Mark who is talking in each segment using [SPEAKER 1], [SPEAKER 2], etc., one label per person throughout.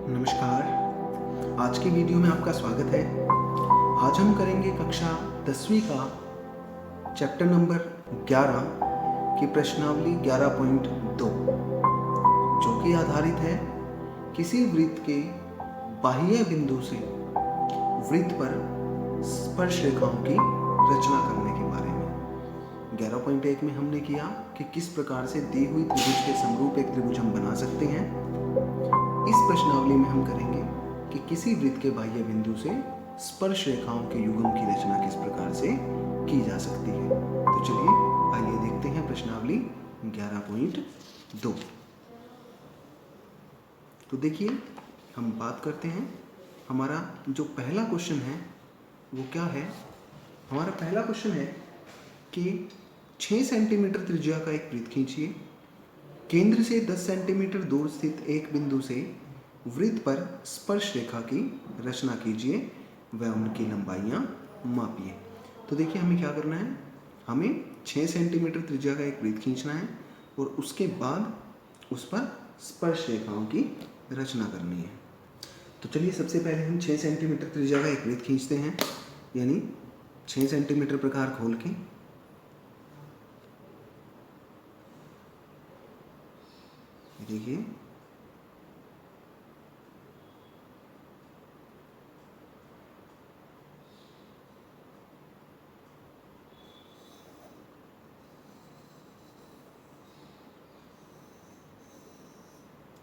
[SPEAKER 1] नमस्कार। आज की वीडियो में आपका स्वागत है। आज हम करेंगे कक्षा 10वीं का चैप्टर नंबर 11 की प्रश्नावली 11.2, जो कि आधारित है किसी वृत्त के बाह्य बिंदु से वृत्त पर स्पर्श रेखाओं की रचना करने के बारे में। 11.1 में हमने किया कि किस प्रकार से दी हुई त्रिभुज के समरूप एक त्रिभुज हम बना सकते हैं। इस प्रश्नावली में हम करेंगे कि किसी वृत्त के बाह्य बिंदु से स्पर्श रेखाओं के युग्म की रचना किस प्रकार से की जा सकती है। तो चलिए आइए देखते हैं प्रश्नावली 11.2। तो देखिए, हम बात करते हैं। हमारा जो पहला क्वेश्चन है वो क्या है। हमारा पहला क्वेश्चन है कि 6 सेंटीमीटर त्रिज्या का एक वृत्त खींचिए। केंद्र से 10 सेंटीमीटर दूर स्थित एक बिंदु से वृत्त पर स्पर्श रेखा की रचना कीजिए व उनकी लंबाइयाँ मापिए। तो देखिए, हमें क्या करना है। हमें 6 सेंटीमीटर त्रिज्या का एक वृत्त खींचना है और उसके बाद उस पर स्पर्श रेखाओं की रचना करनी है। तो चलिए, सबसे पहले हम 6 सेंटीमीटर त्रिज्या का एक वृत्त खींचते हैं, यानी 6 सेंटीमीटर प्रकार खोल के देखिए,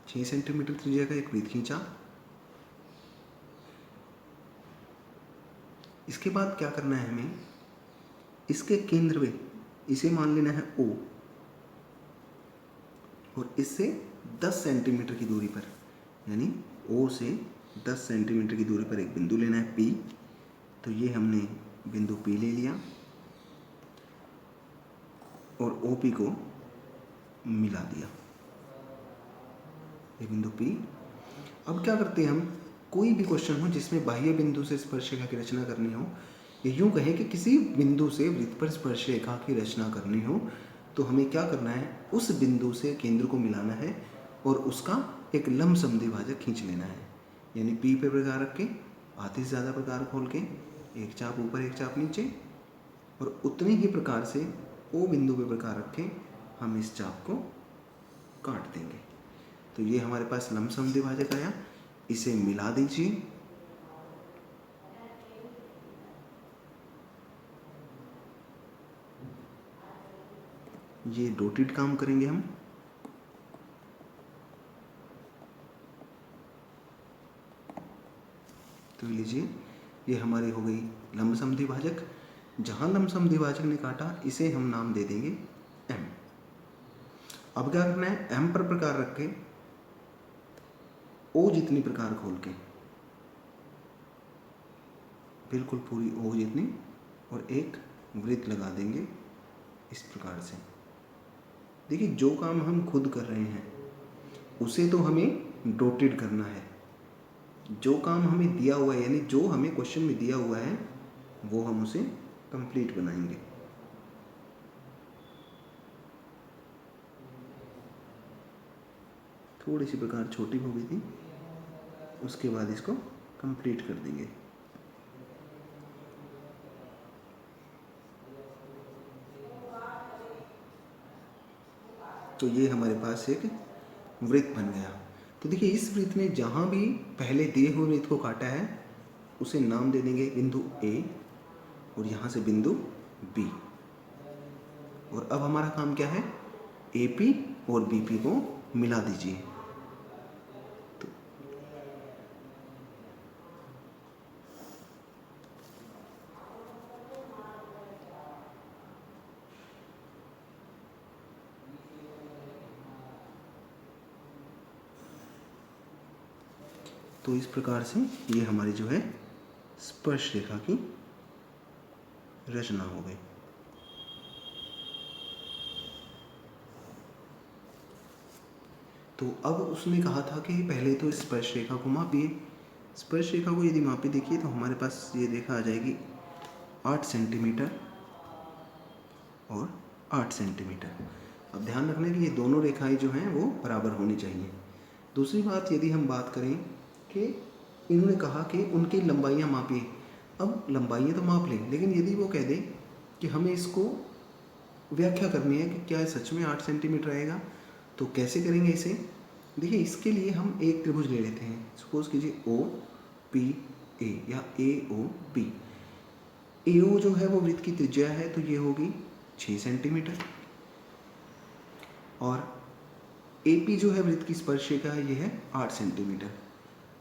[SPEAKER 1] छः सेंटीमीटर त्रिज्या का एक वृत्त खींचा। इसके बाद क्या करना है हमें, इसके केंद्र में इसे मान लेना है O, और इससे 10 सेंटीमीटर की दूरी पर, यानी O से 10 सेंटीमीटर की दूरी पर एक बिंदु लेना है P। तो ये हमने बिंदु P ले लिया और OP को मिला दिया, ये बिंदु P। अब क्या करते हैं हम, कोई भी क्वेश्चन हो जिसमें बाह्य बिंदु से स्पर्श रेखा की रचना करनी हो, ये यूँ कहें कि किसी बिंदु से वृत्त पर स्पर्श रेखा की रचना करनी हो, तो हमें क्या करना है, उस बिंदु से केंद्र को मिलाना है और उसका एक लंबसम द्विभाजक खींच लेना है। यानी P पे प्रकार रख के आधे से ज़्यादा प्रकार खोल के एक चाप ऊपर एक चाप नीचे, और उतने ही प्रकार से O बिंदु पे प्रकार रख के हम इस चाप को काट देंगे। तो ये हमारे पास लंबसम द्विभाजक आया। इसे मिला दीजिए। ये डॉटेड काम करेंगे हम। तो लीजिए, ये हमारी हो गई लंबसम द्विभाजक। जहाँ लंबसम द्विभाजक ने काटा, इसे हम नाम दे देंगे M। अब क्या करना है, M पर प्रकार रख के O जितनी प्रकार खोल के, बिल्कुल पूरी O जितनी, और एक वृत्त लगा देंगे इस प्रकार से। देखिए, जो काम हम खुद कर रहे हैं उसे तो हमें डॉटेड करना है। जो काम हमें दिया हुआ है, यानी जो हमें क्वेश्चन में दिया हुआ है, वो हम उसे कंप्लीट बनाएंगे। थोड़ी सी प्रकार छोटी हो गई थी, उसके बाद इसको कंप्लीट कर देंगे। तो ये हमारे पास एक वृत्त बन गया। तो देखिए, इस वृत्त में जहाँ भी पहले दिए हुए वृत्त को काटा है उसे नाम दे देंगे बिंदु A, और यहाँ से बिंदु B। और अब हमारा काम क्या है, AP और BP को मिला दीजिए। तो इस प्रकार से ये हमारी जो है स्पर्श रेखा की रचना हो गई। तो अब उसने कहा था कि पहले तो स्पर्श रेखा को मापिए। स्पर्श रेखा को यदि मापे, देखिए, तो हमारे पास ये रेखा आ जाएगी 8 सेंटीमीटर और 8 सेंटीमीटर। अब ध्यान रखना है कि ये दोनों रेखाएं जो हैं वो बराबर होनी चाहिए। दूसरी बात, यदि हम बात करें कि इन्होंने कहा कि उनकी लंबाइयाँ मापिए। अब लंबाइयाँ तो माप लें, लेकिन यदि वो कह दें कि हमें इसको व्याख्या करनी है कि क्या सच में 8 सेंटीमीटर आएगा, तो कैसे करेंगे इसे? देखिए, इसके लिए हम एक त्रिभुज ले लेते हैं। सपोज कीजिए ओ पी ए या ए ओ बी। ए ओ जो है वो वृत्त की त्रिज्या है, तो ये होगी 6 सेंटीमीटर, और ए पी जो है वृत्त की स्पर्श रेखा है, ये है 8 सेंटीमीटर।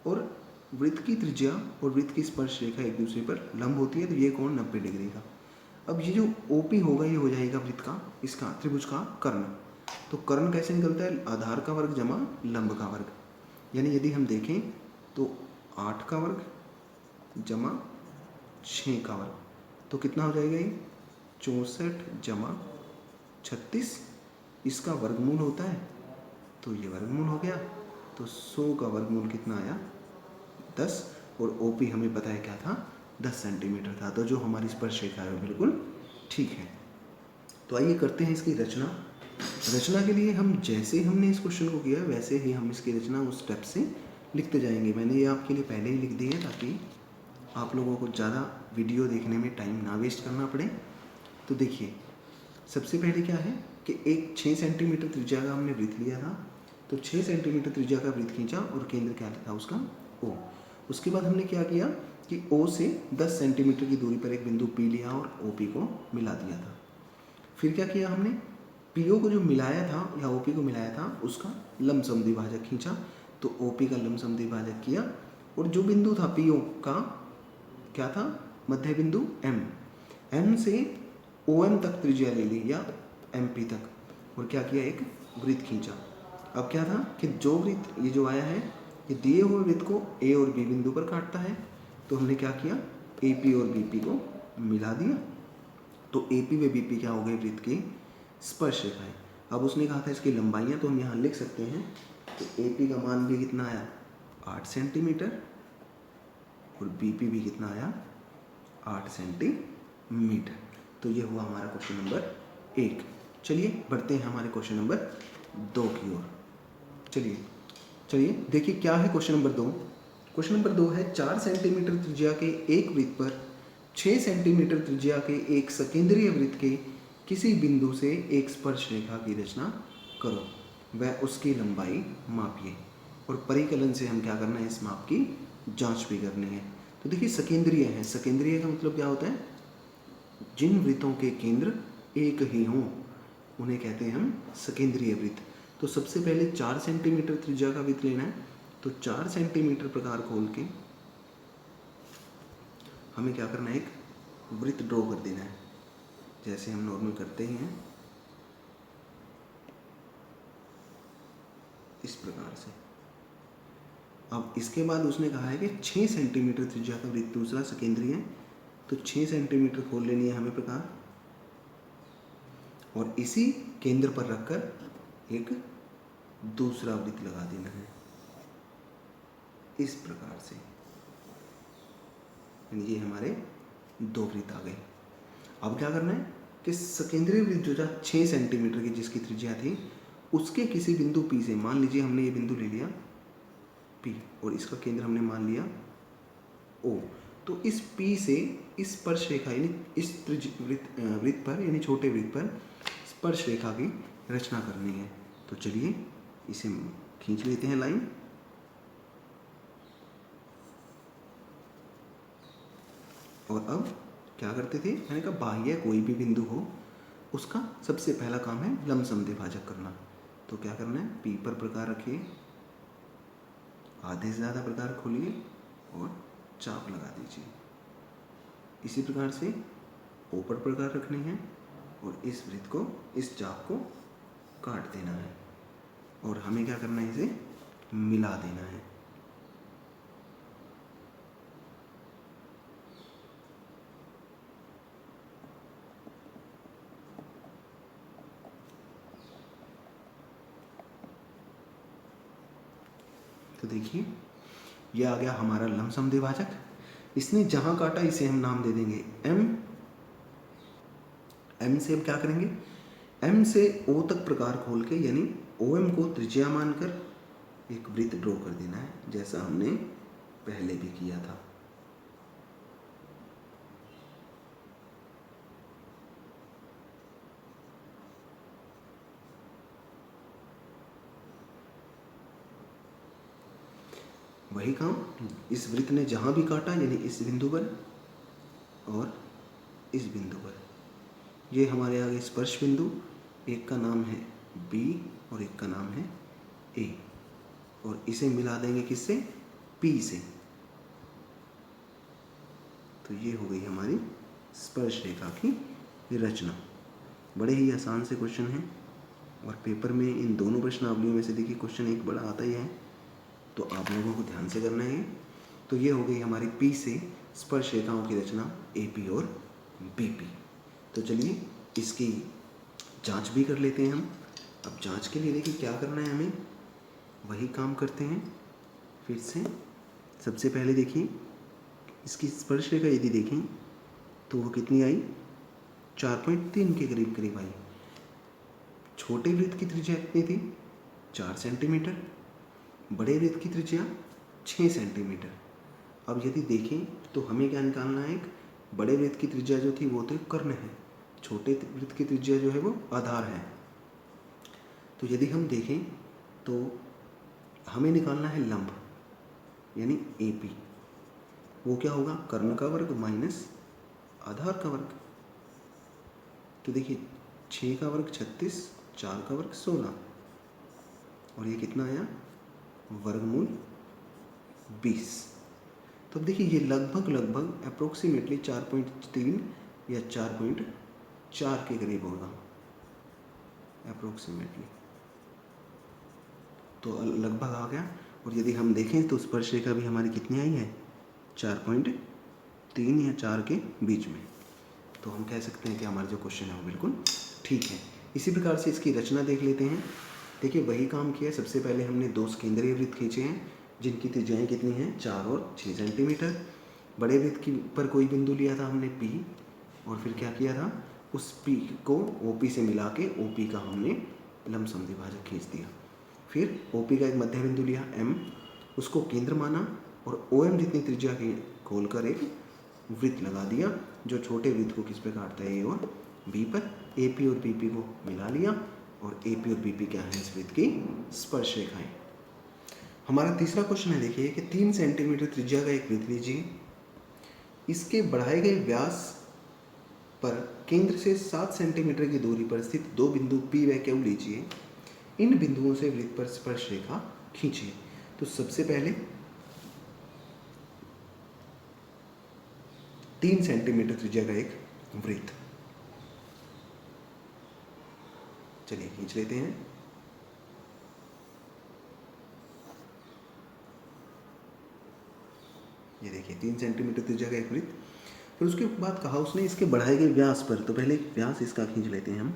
[SPEAKER 1] और वृत्त की त्रिज्या और वृत्त की स्पर्श रेखा एक दूसरे पर लंब होती है, तो ये कोण 90 डिग्री का। अब ये जो ओ पी होगा ये हो जाएगा वृत्त का, इसका त्रिभुज का कर्ण। तो कर्ण कैसे निकलता है? आधार का वर्ग जमा लंब का वर्ग। यानी यदि हम देखें तो 8 का वर्ग जमा 6 का वर्ग, तो कितना हो जाएगा ये? 64 जमा 36, इसका वर्गमूल होता है, तो ये वर्गमूल हो गया। तो 100 का वर्गमूल कितना आया? 10। और ओ पी हमें पता है क्या था? 10 सेंटीमीटर था। तो जो हमारी स्पर्श रेखा है वो बिल्कुल ठीक है। तो आइए करते हैं इसकी रचना। रचना के लिए हम जैसे हमने इस क्वेश्चन को किया वैसे ही हम इसकी रचना उस स्टेप से लिखते जाएंगे। मैंने ये आपके लिए पहले ही लिख दी है ताकि आप लोगों को ज़्यादा वीडियो देखने में टाइम ना वेस्ट करना पड़े। तो देखिए, सबसे पहले क्या है कि एक 6 सेंटीमीटर त्रिज्या का हमने वृत्त लिया था। तो 6 सेंटीमीटर त्रिज्या का वृत्त खींचा और केंद्र क्या था उसका? ओ। उसके बाद हमने क्या किया कि ओ से 10 सेंटीमीटर की दूरी पर एक बिंदु पी लिया और ओ पी को मिला दिया था। फिर क्या किया हमने? पी ओ को जो मिलाया था या ओ पी को मिलाया था उसका लंब समद्विभाजक खींचा, तो ओ पी का लंब समद्विभाजक किया। और जो बिंदु था पी ओ का क्या था? मध्य बिंदु एम। एम से ओ एम तक त्रिज्या ले ली या एम पी तक, और क्या किया? एक वृत्त खींचा। अब क्या था कि जो वृत्त ये जो आया है ये दिए हुए वृत्त को ए और बी बिंदु पर काटता है, तो हमने क्या किया? ए पी और बी पी को मिला दिया। तो ए पी व बी पी क्या हो गए? वृत्त की स्पर्श रेखाएं। अब उसने कहा था इसकी लंबाइयाँ, तो हम यहाँ लिख सकते हैं। तो ए पी का मान भी कितना आया? 8 सेंटीमीटर, और बी पी भी कितना आया? 8 सेंटीमीटर। तो ये हुआ हमारा क्वेश्चन नंबर 1। चलिए बढ़ते हैं हमारे क्वेश्चन नंबर 2 की ओर। चलिए देखिए क्या है क्वेश्चन नंबर 2। क्वेश्चन नंबर 2 है 4 सेंटीमीटर त्रिज्या के एक वृत्त पर 6 सेंटीमीटर त्रिज्या के एक सकेंद्रीय वृत्त के किसी बिंदु से एक स्पर्श रेखा की रचना करो, वह उसकी लंबाई मापिए। और परिकलन से हम क्या करना है? इस माप की जांच भी करनी है। तो देखिए, सकेंद्रीय है। सकेंद्रीय का मतलब क्या होता है? जिन वृत्तों के केंद्र एक ही हों उन्हें कहते हैं हम सकेंद्रीय वृत्त। तो सबसे पहले 4 सेंटीमीटर त्रिज्या का वृत्त लेना है। तो 4 सेंटीमीटर प्रकार खोल के हमें क्या करना है? एक वृत्त ड्रॉ कर देना है, जैसे हम नॉर्मल करते ही हैं, इस प्रकार से। अब इसके बाद उसने कहा है कि 6 सेंटीमीटर त्रिज्या का वृत्त दूसरा सकेंद्रीय है, तो 6 सेंटीमीटर खोल लेनी है हमें प्रकार, और इसी केंद्र पर रखकर एक दूसरा वृत्त लगा देना है इस प्रकार से। ये हमारे 2 वृत्त आ गए। अब क्या करना है कि सकेंद्रीय वृत्त जो था 6 सेंटीमीटर की जिसकी त्रिज्या थी, उसके किसी बिंदु P से, मान लीजिए हमने ये बिंदु ले लिया P और इसका केंद्र हमने मान लिया O, तो इस P से इस स्पर्श रेखा यानी इस वृत्त पर यानी छोटे वृत्त पर स्पर्श रेखा की रचना करनी है। तो चलिए इसे खींच लेते हैं लाइन। और अब क्या करते थे? मैंने कहा बाह्य कोई भी बिंदु हो उसका सबसे पहला काम है लंब समद्विभाजक करना। तो क्या करना है? P पर प्रकार रखिए, आधे से ज़्यादा प्रकार खोलिए और चाप लगा दीजिए। इसी प्रकार से O पर प्रकार रखने हैं और इस वृत्त को, इस चाप को काट देना है, और हमें क्या करना है? इसे मिला देना है। तो देखिए ये आ गया हमारा लंब समद्विभाजक। इसने जहां काटा इसे हम नाम दे देंगे M। M से हम क्या करेंगे? M से O तक प्रकार खोल के यानी OM को त्रिज्या मानकर एक वृत्त ड्रॉ कर देना है, जैसा हमने पहले भी किया था। वही काम इस वृत्त ने जहाँ भी काटा, यानी इस बिंदु पर और इस बिंदु पर, ये हमारे आगे स्पर्श बिंदु, एक का नाम है बी और एक का नाम है ए, और इसे मिला देंगे किससे, पी से। तो ये हो गई हमारी स्पर्श रेखा की रचना। बड़े ही आसान से क्वेश्चन हैं, और पेपर में इन दोनों प्रश्नावलियों में से देखिए क्वेश्चन एक बड़ा आता ही है, तो आप लोगों को ध्यान से करना है। तो ये हो गई हमारी पी से स्पर्श रेखाओं की रचना, ए पी और बी पी। तो चलिए इसकी जांच भी कर लेते हैं हम। अब जांच के लिए देखिए क्या करना है हमें, वही काम करते हैं फिर से। सबसे पहले देखिए इसकी स्पर्श रेखा यदि देखें तो वो कितनी आई, 4.3 के करीब करीब आई। छोटे वृत्त की त्रिज्या कितनी थी, 4 सेंटीमीटर। बड़े वृत्त की त्रिज्या 6 सेंटीमीटर। अब यदि देखें तो हमें क्या निकालना है, एक बड़े वृत्त की त्रिज्या जो थी वो तो कर्ण है, छोटे वृत्त की त्रिज्या जो है वो आधार है। तो यदि हम देखें तो हमें निकालना है लंब, यानी ए पी। वो क्या होगा, कर्ण का वर्ग माइनस आधार का वर्ग। तो देखिए 6 का वर्ग 36, 4 का वर्ग 16, और ये कितना आया, वर्गमूल 20। तो अब देखिए ये लगभग अप्रोक्सीमेटली 4.3 या 4.4 के करीब होगा अप्रोक्सीमेटली, तो लगभग आ गया। और यदि हम देखें तो स्पर्श रेखा भी हमारी कितनी आई है, 4.3 या 4 के बीच में। तो हम कह सकते हैं कि हमारा जो क्वेश्चन है वो बिल्कुल ठीक है। इसी प्रकार से इसकी रचना देख लेते हैं। देखिए वही काम किया, सबसे पहले हमने 2 केंद्रीय वृत्त खींचे हैं जिनकी त्रिज्याएँ कितनी हैं, 4 और 6 सेंटीमीटर। बड़े वृत्त की पर कोई बिंदु लिया था हमने P, और फिर क्या किया था, उस P को OP से मिला के OP का हमने लंबसम द्विभाजक खींच दिया। फिर OP का एक मध्य बिंदु लिया M, उसको केंद्र माना और OM जितनी त्रिज्या के खोलकर एक वृत्त लगा दिया जो छोटे वृत्त को किस पे काटता है, A और B पर। AP और BP को मिला लिया, और AP और BP क्या है, इस वृत्त की स्पर्श रेखाएं। हमारा तीसरा क्वेश्चन है, देखिए कि 3 सेंटीमीटर त्रिज्या का एक वृत्त लीजिए, इसके बढ़ाए गए व्यास पर केंद्र से 7 सेंटीमीटर की दूरी पर स्थित 2 बिंदु P व Q लीजिए, इन बिंदुओं से वृत्त पर स्पर्श रेखा खींचिए। तो सबसे पहले 3 सेंटीमीटर त्रिज्या का एक वृत्त, चलिए खींच लेते हैं। ये देखिए 3 सेंटीमीटर त्रिज्या का एक वृत्त। फिर उसके बाद कहा उसने इसके बढ़ाए गए व्यास पर, तो पहले व्यास इसका खींच लेते हैं हम।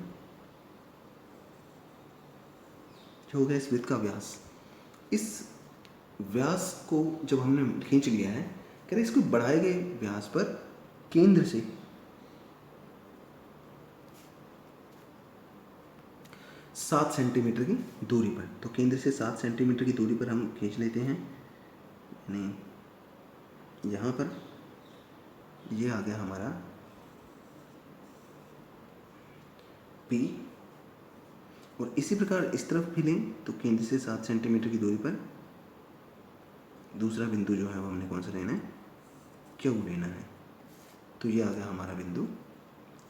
[SPEAKER 1] जो हो गया इस वृत्त का व्यास। इस व्यास को जब हमने खींच लिया है, कह रहे इसको बढ़ाए गए व्यास पर केंद्र से 7 सेंटीमीटर की दूरी पर, तो केंद्र से 7 सेंटीमीटर की दूरी पर हम खींच लेते हैं। नहीं, यहाँ पर ये आ गया हमारा P, और इसी प्रकार इस तरफ भी लें तो केंद्र से 7 सेंटीमीटर की दूरी पर दूसरा बिंदु जो है वो हमने कौन सा लेना है, Q लेना है। तो ये आ गया हमारा बिंदु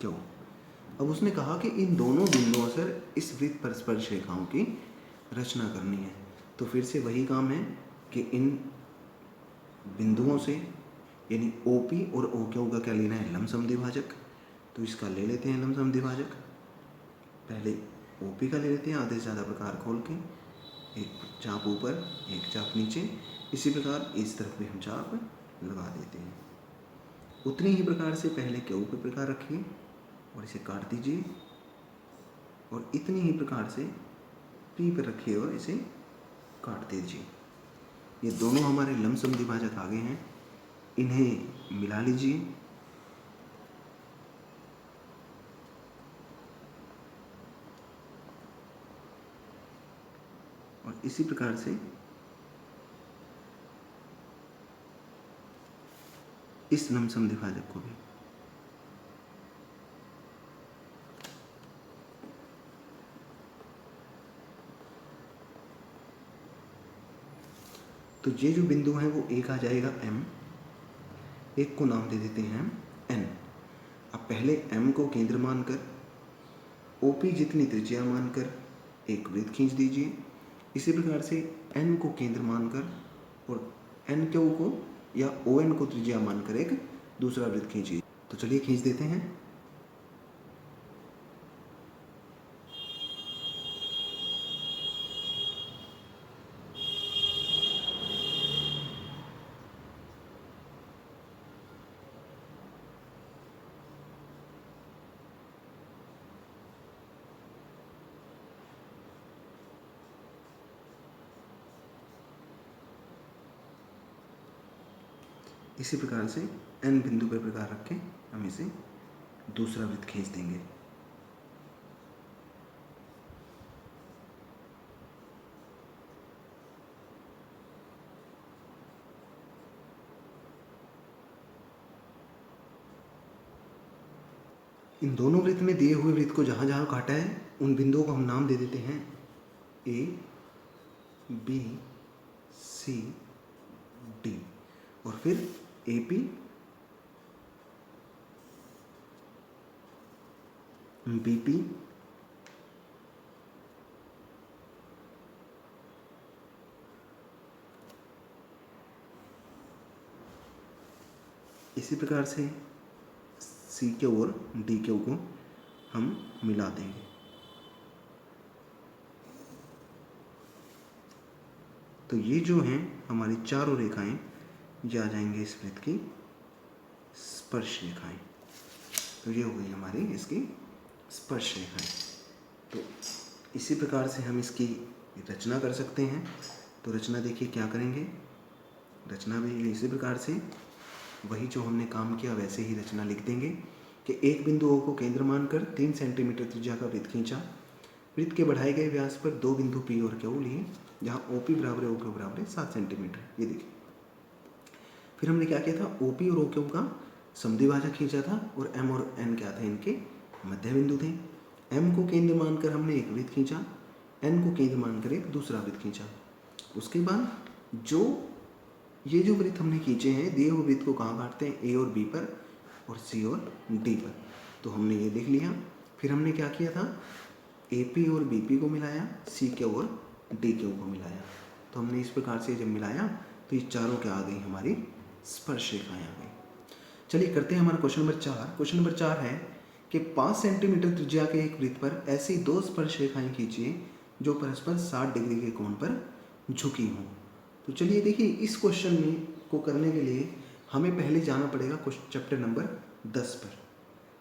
[SPEAKER 1] Q। अब उसने कहा कि इन दोनों बिंदुओं से इस वृत्त पर स्पर्श रेखाओं की रचना करनी है। तो फिर से वही काम है कि इन बिंदुओं से, यानी OP और OQ का क्या लेना है, लंबसम द्विभाजक। तो इसका ले लेते हैं लंबसम द्विभाजक। पहले OP का ले लेते हैं, आधे से ज़्यादा प्रकार खोल के, एक चाप ऊपर एक चाप नीचे। इसी प्रकार इस तरफ भी हम चाप लगा देते हैं। उतनी ही प्रकार से पहले Q पे प्रकार रखिए और इसे काट दीजिए, और इतनी ही प्रकार से P पर रखिए और इसे काट दीजिए। ये दोनों हमारे लंबसम द्विभाजक आगे हैं, इन्हें मिला लीजिए। और इसी प्रकार से इस लम समद्विभाजक को भी। तो ये जो बिंदु है वो एक आ जाएगा M, एक को नाम दे देते हैं हम N। अब पहले M को केंद्र मानकर OP जितनी त्रिज्या मानकर एक वृत्त खींच दीजिए। इसी प्रकार से N को केंद्र मानकर और NQ को या ON को त्रिज्या मानकर एक दूसरा वृत्त खींचिए। तो चलिए खींच देते हैं। इसी प्रकार से N बिंदु पर प्रकार रख के हम इसे दूसरा वृत्त खींच देंगे। इन दोनों वृत्त में दिए हुए वृत्त को जहाँ जहाँ काटा है उन बिंदुओं को हम नाम दे देते हैं A, B, C, D और फिर AP, BP, इसी प्रकार से CQ और DQ को हम मिला देंगे। तो ये जो हैं हमारी चारों रेखाएं ये आ जाएंगे इस वृत्त की स्पर्श रेखाएं। तो ये हो गई हमारी इसकी स्पर्श रेखाएं। तो इसी प्रकार से हम इसकी रचना कर सकते हैं। तो रचना देखिए क्या करेंगे। रचना भी इसी प्रकार से वही जो हमने काम किया वैसे ही रचना लिख देंगे कि एक बिंदु O को केंद्र मानकर 3 सेंटीमीटर त्रिज्या का वृत्त खींचा। वृत्त के बढ़ाए गए व्यास पर दो बिंदु P और Q लिए, जहाँ OP बराबर है OQ बराबर है 7 सेंटीमीटर। ये देखिए। फिर हमने क्या किया था, OP और OQ का समद्विभाजक खींचा था और M और N क्या थे, इनके मध्य बिंदु थे। M को केंद्र मानकर हमने एक वृत्त खींचा, N को केंद्र मानकर एक दूसरा वृत्त खींचा। उसके बाद ये जो वृत्त हमने खींचे हैं, दिए हुए वृत्त को कहाँ काटते हैं, A और B पर और C और D पर। तो हमने ये देख लिया। फिर हमने क्या किया था, AP और BP को मिलाया, CQ और DQ को मिलाया। तो हमने इस प्रकार से जब मिलाया तो ये चारों क्या आ गई, हमारी स्पर्श रेखाएं आ गई। चलिए करते हैं हमारा क्वेश्चन नंबर 4। क्वेश्चन नंबर 4 है कि 5 सेंटीमीटर त्रिज्या के एक वृत्त पर ऐसी दो स्पर्श रेखाएं खींचिए जो परस्पर 60 डिग्री के कोण पर झुकी हों। तो चलिए देखिए, इस क्वेश्चन में को करने के लिए हमें पहले जाना पड़ेगा चैप्टर नंबर 10 पर।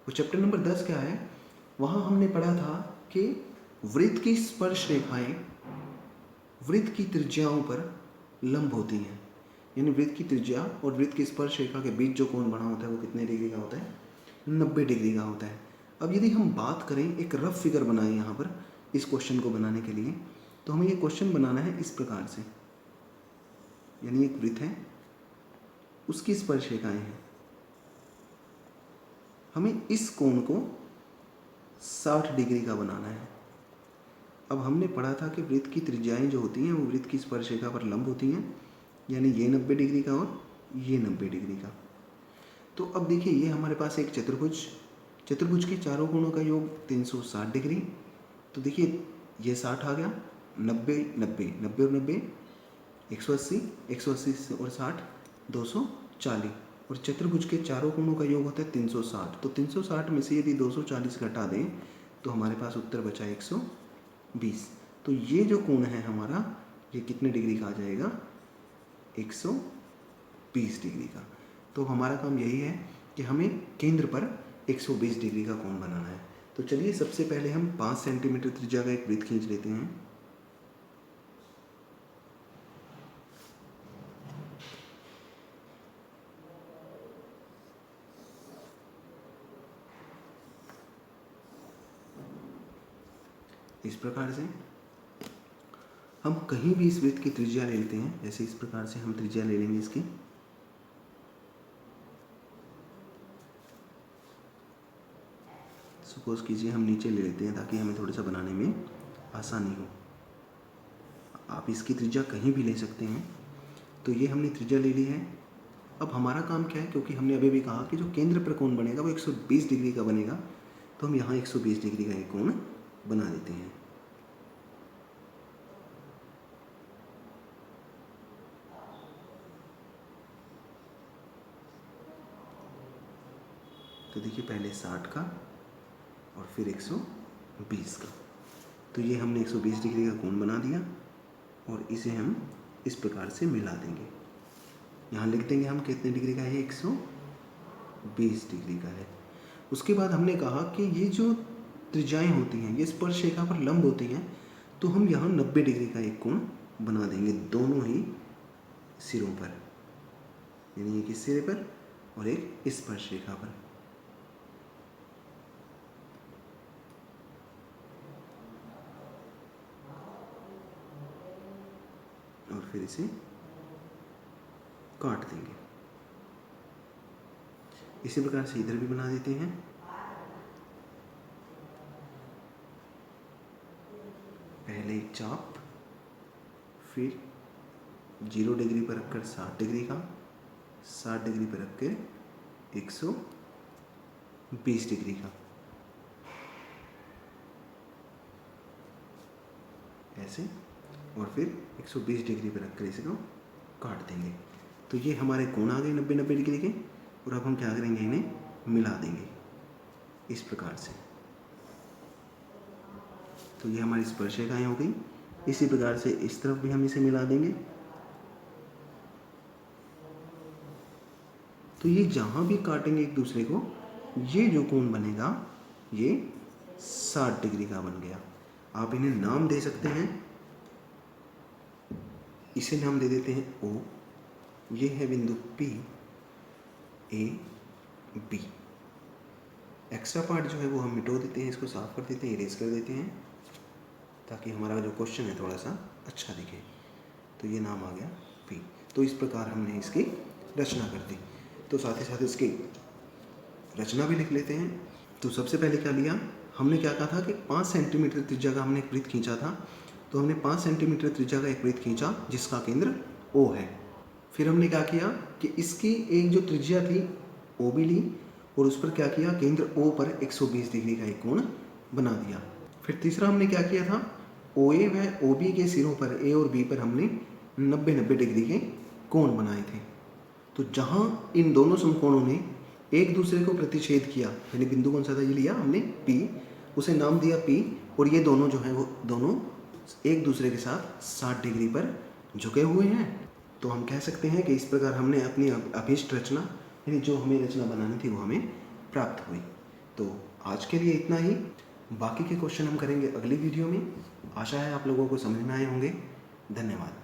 [SPEAKER 1] वो चैप्टर नंबर 10 क्या है, वहाँ हमने पढ़ा था कि वृत्त की स्पर्श रेखाएं वृत्त की त्रिज्याओं पर लंब होती हैं। यानी वृत्त की त्रिज्या और वृत्त की स्पर्श रेखा के बीच जो कोण बना होता है वो कितने डिग्री का होता है, 90 डिग्री का होता है। अब यदि हम बात करें, एक रफ फिगर बनाएं यहाँ पर इस क्वेश्चन को बनाने के लिए, तो हमें ये क्वेश्चन बनाना है इस प्रकार से। यानी एक वृत्त है, उसकी स्पर्श रेखाएं हैं, हमें इस कोण को 60 डिग्री का बनाना है। अब हमने पढ़ा था कि वृत्त की त्रिज्याएं जो होती हैं वो वृत्त की स्पर्श रेखा पर लंब होती हैं, यानी ये 90 डिग्री का और ये 90 डिग्री का। तो अब देखिए, ये हमारे पास एक चतुर्भुज के चारों कोणों का योग 360 डिग्री। तो देखिए ये 60 आ गया, 90 90 90 और 90 180, 180 और 60 240, और चतुर्भुज के चारों कोणों का योग होता है 360। तो 360 में से यदि 240 घटा दें तो हमारे पास उत्तर बचा 120। तो ये जो कोण है हमारा, ये कितने डिग्री का आ जाएगा, 120 डिग्री का। तो हमारा काम यही है कि हमें केंद्र पर 120 डिग्री का कोण बनाना है। तो चलिए सबसे पहले हम 5 सेंटीमीटर त्रिज्या का एक वृत्त खींच लेते हैं। इस प्रकार से हम कहीं भी इस वृत्त की त्रिज्या ले लेते हैं, जैसे इस प्रकार से हम त्रिज्या ले लेंगे इसकी। सपोज कीजिए हम नीचे ले लेते हैं ताकि हमें थोड़ा सा बनाने में आसानी हो। आप इसकी त्रिज्या कहीं भी ले सकते हैं। तो ये हमने त्रिज्या ले ली है। अब हमारा काम क्या है, क्योंकि हमने अभी भी कहा कि जो केंद्र पर कोण बनेगा वो 120 डिग्री का बनेगा, तो हम यहाँ 120 डिग्री का एक कोण बना देते हैं। तो देखिए पहले 60 का और फिर 120 का, तो ये हमने 120 डिग्री का कोण बना दिया और इसे हम इस प्रकार से मिला देंगे। यहाँ लिख देंगे हम कितने डिग्री का है, 120 डिग्री का है। उसके बाद हमने कहा कि ये जो त्रिज्याएं होती हैं ये स्पर्शरेखा पर लंब होती हैं, तो हम यहाँ 90 डिग्री का एक कोण बना देंगे दोनों ही सिरों पर, यानी एक इस सिरे पर और एक इस स्पर्शरेखा पर। और फिर इसे काट देंगे। इसी प्रकार से इधर भी बना देते हैं। पहले एक चाप, फिर 0 डिग्री पर रखकर 60 डिग्री का, 60 डिग्री पर रखकर 120 डिग्री का, ऐसे, और फिर 120 डिग्री पर रखकर इसको काट देंगे। तो ये हमारे कोण आ गए 90-90 डिग्री के, और अब हम क्या करेंगे, इन्हें मिला देंगे इस प्रकार से। तो ये हमारी स्पर्शरेखाएं हो गई। इसी प्रकार से इस तरफ भी हम इसे मिला देंगे। तो ये जहाँ भी काटेंगे एक दूसरे को, ये जो कोण बनेगा ये 60 डिग्री का बन गया। आप इन्हें नाम दे सकते हैं। इसे नाम दे देते हैं O। ये है बिंदु P A B। Extra part जो है वो हम मिटो देते हैं, इसको साफ कर देते हैं, इरेज कर देते हैं, ताकि हमारा जो क्वेश्चन है थोड़ा सा अच्छा दिखे। तो ये नाम आ गया P। तो इस प्रकार हमने इसकी रचना कर दी। तो साथ ही साथ इसकी रचना भी लिख लेते हैं। तो सबसे पहले क्या लिया हमने, क्या कहा था कि 5 सेंटीमीटर त्रिज्या का हमने एक वृत्त खींचा था। तो हमने 5 सेंटीमीटर त्रिज्या का एक वृत्त खींचा जिसका केंद्र O है। फिर हमने क्या किया कि इसकी एक जो त्रिज्या थी OB ली और उस पर क्या किया, केंद्र O पर 120 डिग्री का एक कोण बना दिया। फिर तीसरा हमने क्या किया था, OA व OB के सिरों पर A और B पर हमने 90-90 डिग्री के कोण बनाए थे। तो जहाँ इन दोनों समकोणों ने एक दूसरे को प्रतिच्छेद किया, यानी बिंदु कौन सा था, ये लिया हमने P, उसे नाम दिया P, और ये दोनों जो हैं वो दोनों एक दूसरे के साथ 60 डिग्री पर झुके हुए हैं। तो हम कह सकते हैं कि इस प्रकार हमने अपनी अभीष्ट रचना, यानी जो हमें रचना बनानी थी वो हमें प्राप्त हुई। तो आज के लिए इतना ही। बाकी के क्वेश्चन हम करेंगे अगली वीडियो में। आशा है आप लोगों को समझ में आए होंगे। धन्यवाद।